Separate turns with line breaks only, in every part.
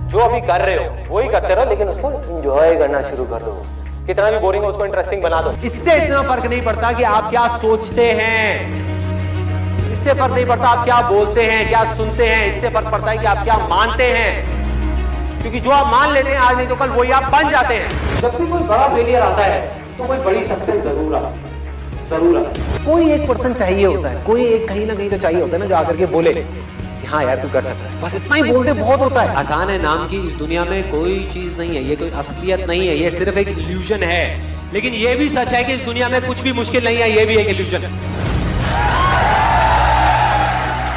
जो अभी कर रहे हो वही करते रहो, लेकिन उसको एंजॉय करना शुरू कर दो। कितना भी बोरिंग हो उसको इंटरेस्टिंग बना दो।
इससे इतना फर्क नहीं पड़ता कि आप क्या सोचते हैं, इससे फर्क नहीं पड़ता आप क्या बोलते हैं, क्या सुनते हैं, इससे फर्क पड़ता है कि आप क्या मानते हैं। क्योंकि जो आप मान लेते हैं आज नहीं तो कल वही आप बन जाते हैं।
जब भी कोई बड़ा फेलियर आता है तो कोई बड़ी सक्सेस जरूर आता है।
कोई एक पर्सन चाहिए होता है, कोई एक कहीं ना कहीं तो चाहिए होता है ना, जो आकर के बोले हाँ यार तू कर सकता है। बस इतना ही बोलते बहुत होता है।
आसान है नाम की इस दुनिया में कोई चीज नहीं है, ये कोई असलियत नहीं है, ये सिर्फ एक इल्यूजन है। लेकिन ये भी सच है कि इस दुनिया में कुछ भी मुश्किल नहीं है, ये भी एक इल्यूजन है।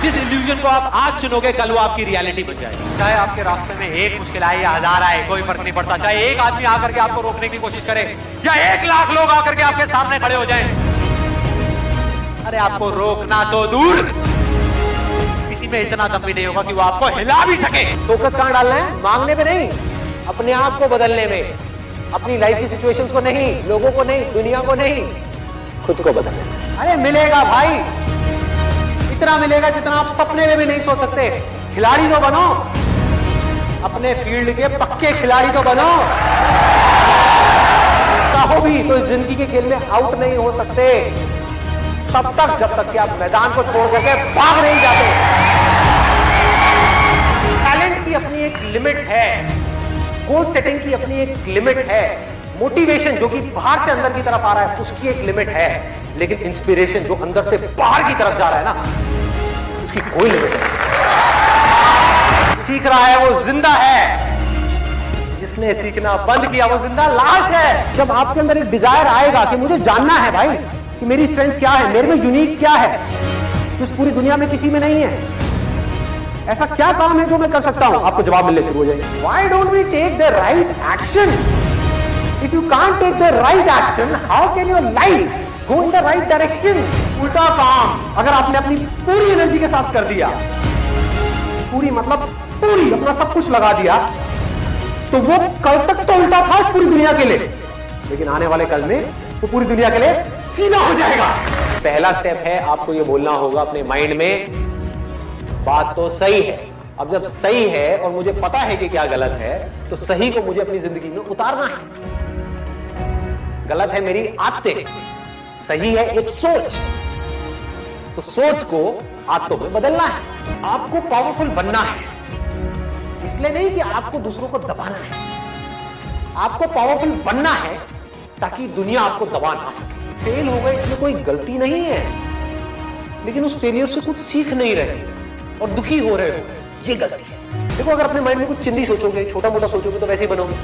जिस इल्यूजन को आप आज चुनोगे कल वो आपकी रियलिटी बन जाएगी। चाहे आपके रास्ते में एक मुश्किल आए या 1000 आए, कोई फर्क नहीं पड़ता। चाहे एक आदमी आकर के आपको रोकने की कोशिश करे या 1 लाख लोग आकर के आपके सामने खड़े हो जाएं, अरे आपको रोकना तो दूर, किसी में इतना दम भी नहीं होगा कि वो आपको हिला भी सके।
फोकस कहां डालना है? मांगने पे नहीं, अपने आप को बदलने में। अपनी लाइफ की सिचुएशंस को नहीं, लोगों को नहीं, दुनिया को नहीं, खुद को बदलने। अरे मिलेगा भाई, इतना मिलेगा जितना आप सपने में भी नहीं सोच सकते। खिलाड़ी तो बनो, अपने फील्ड के पक्के खिलाड़ी तो बनो। चाहो भी तो इस जिंदगी के खेल में आउट नहीं हो सकते तब तक जब तक कि आप मैदान को छोड़ करके भाग नहीं जाते। टैलेंट की अपनी एक लिमिट है, गोल सेटिंग की अपनी एक लिमिट है, मोटिवेशन जो कि बाहर से अंदर की तरफ आ रहा है उसकी एक लिमिट है, लेकिन इंस्पिरेशन जो अंदर से बाहर की तरफ जा रहा है ना, उसकी कोई लिमिट नहीं। सीख रहा है वो जिंदा है, जिसने सीखना बंद किया वो जिंदा लाश है। जब आपके अंदर एक डिजायर आएगा कि मुझे जानना है भाई कि मेरी स्ट्रेंथ क्या है, मेरे में यूनिक क्या है जो इस पूरी दुनिया में किसी में नहीं है, ऐसा क्या काम है जो मैं कर सकता हूं, आपको जवाब मिलने शुरू हो जाएंगे। Why don't we take the right action? If you can't take the right action, how can your life go in the right direction? उल्टा काम अगर आपने अपनी पूरी एनर्जी के साथ कर दिया, पूरी मतलब पूरी अपना सब कुछ लगा दिया, तो वो कल तक तो उल्टा था इस पूरी दुनिया के लिए, लेकिन आने वाले कल में तो पूरी दुनिया के लिए सीधा हो जाएगा। पहला स्टेप है आपको ये बोलना होगा अपने माइंड में, बात तो सही है। अब जब सही है और मुझे पता है कि क्या गलत है, तो सही को मुझे अपनी जिंदगी में उतारना है। गलत है मेरी आदतें, सही है एक सोच, तो सोच को आदतों में बदलना है। आपको पावरफुल बनना है, इसलिए नहीं कि आपको दूसरों को दबाना है, आपको पावरफुल बनना है ताकि दुनिया आपको दबा ना सके। फेल हो गए इसमें कोई गलती नहीं है, लेकिन उस फेलियर से कुछ सीख नहीं रहे और दुखी हो रहे हो, ये गलती है। देखो अगर अपने माइंड में कुछ चिंदी सोचोगे, छोटा मोटा सोचोगे तो वैसे ही बनोगे,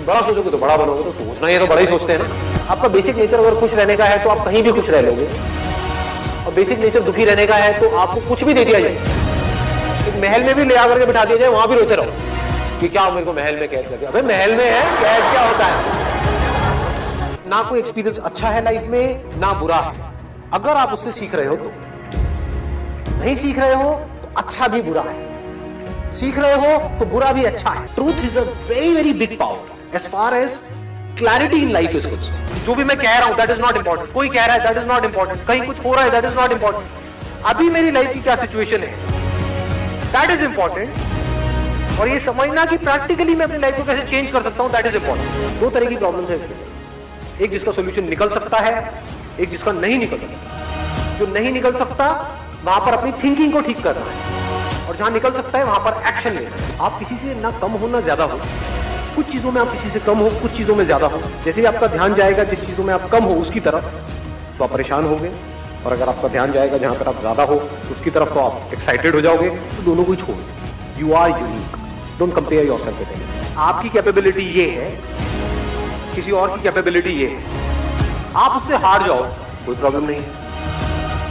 बड़ा सोचोगे तो बड़ा बनोगे। तो सोचना ही है तो बड़ा ही सोचते हैं ना। आपका बेसिक नेचर अगर खुश रहने का है तो आप कहीं भी खुश रह लोगे, और बेसिक नेचर दुखी रहने का है तो आपको कुछ भी दे दिया जाए, एक महल में भी ले आकर के बिठा दिया जाए, वहां भी रोते रहो कि क्या मेरे को महल में कैद कर दिया। अबे महल में है, कैद क्या होता है? ना कोई एक्सपीरियंस अच्छा है लाइफ में ना बुरा है। अगर आप उससे सीख रहे हो तो, नहीं सीख रहे हो तो अच्छा भी बुरा है, सीख रहे हो तो बुरा भी अच्छा है। Truth is a very very big power as far as clarity in life is concerned. जो भी मैं कह रहा हूं दैट इज नॉट इंपॉर्टेंट, कोई कह रहा है दैट इज नॉट इंपॉर्टेंट, कहीं कुछ हो रहा है दैट इज नॉट इंपॉर्टेंट। अभी मेरी लाइफ की क्या सिचुएशन है दैट इज इंपॉर्टेंट, और ये समझना कि प्रैक्टिकली मैं अपनी लाइफ को कैसे चेंज कर सकता हूं दैट इज इंपॉर्टेंट। 2 तरह की प्रॉब्लम है, एक जिसका सोल्यूशन निकल सकता है, एक जिसका नहीं निकल सकता। जो नहीं निकल सकता वहां पर अपनी थिंकिंग को ठीक करना है, और जहां निकल सकता है वहां पर एक्शन लेना है। आप किसी से ना कम हो ना ज्यादा हो, कुछ चीजों में आप किसी से कम हो, कुछ चीजों में ज्यादा हो। जैसे ही आपका ध्यान जाएगा जिस चीजों में आप कम हो उसकी तरफ तो आप परेशान होंगे, और अगर आपका ध्यान जाएगा जहां पर आप ज्यादा हो उसकी तरफ तो आप एक्साइटेड हो जाओगे। तो दोनों को ही छोड़ दो। You are unique, don't compare yourself with anyone. आपकी कैपेबिलिटी ये है, किसी और की कैपेबिलिटी ये है, आप उससे हार जाओ कोई प्रॉब्लम नहीं है।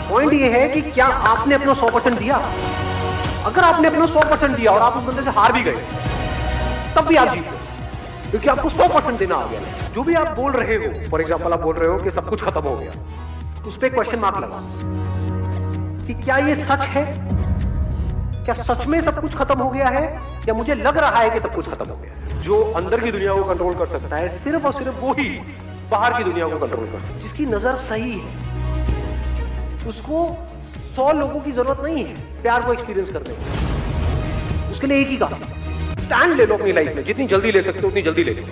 पॉइंट ये है कि क्या आपने अपना 100% दिया। अगर आपने अपना 100% दिया और आप उस बंदे से हार भी गए तब भी आप जीते, क्योंकि आपको 100% देना आ गया। जो भी आप बोल रहे हो, फॉर एग्जाम्पल आप बोल रहे हो कि सब कुछ खत्म हो गया, उस पर क्वेश्चन मार्क लगा कि क्या ये सच है, क्या सच में सब कुछ खत्म हो गया है, या मुझे लग रहा है कि सब कुछ खत्म हो गया। जो अंदर की दुनिया को कंट्रोल कर सकता है सिर्फ और सिर्फ वो ही बाहर की दुनिया को कंट्रोल कर सकता है। जिसकी नजर सही है उसको 100 लोगों की जरूरत नहीं है प्यार को एक्सपीरियंस करने की, उसके लिए एक ही काम, स्टैंड ले लो अपनी लाइफ में, जितनी जल्दी ले सकते हो उतनी जल्दी ले लो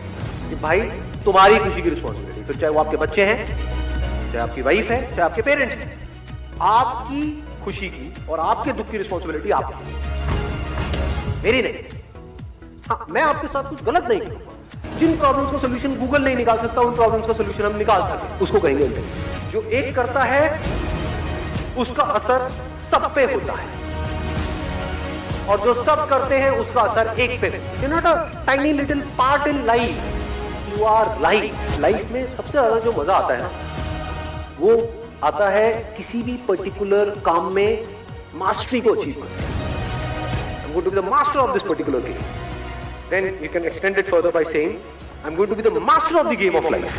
कि भाई तुम्हारी खुशी की रिस्पॉन्सिबिलिटी, फिर चाहे वो आपके बच्चे हैं, चाहे आपकी वाइफ है, चाहे आपके पेरेंट्स हैं, आपकी खुशी की और आपके दुख की रिस्पॉन्सिबिलिटी आपकी, मेरी नहीं। हाँ, मैं आपके साथ कुछ गलत नहीं करूंगा। जिन प्रॉब्लम्स का सोल्यूशन गूगल नहीं निकाल सकता, उन प्रॉब्लम्स का सोल्यूशन हम निकाल सकते, उसको कहेंगे इंटेलिजेंस। जो एक करता है उसका असर सब पे होता है, और जो सब करते हैं उसका असर एक पे। You not a tiny little part in life, you our life. Life में सबसे ज्यादा जो मजा आता है ना, वो आता है किसी भी पर्टिकुलर काम में मास्टरी को अचीव करना। I'm going to be the master of this particular game. Then you can extend it further by saying, I'm going to be the master of the game of life.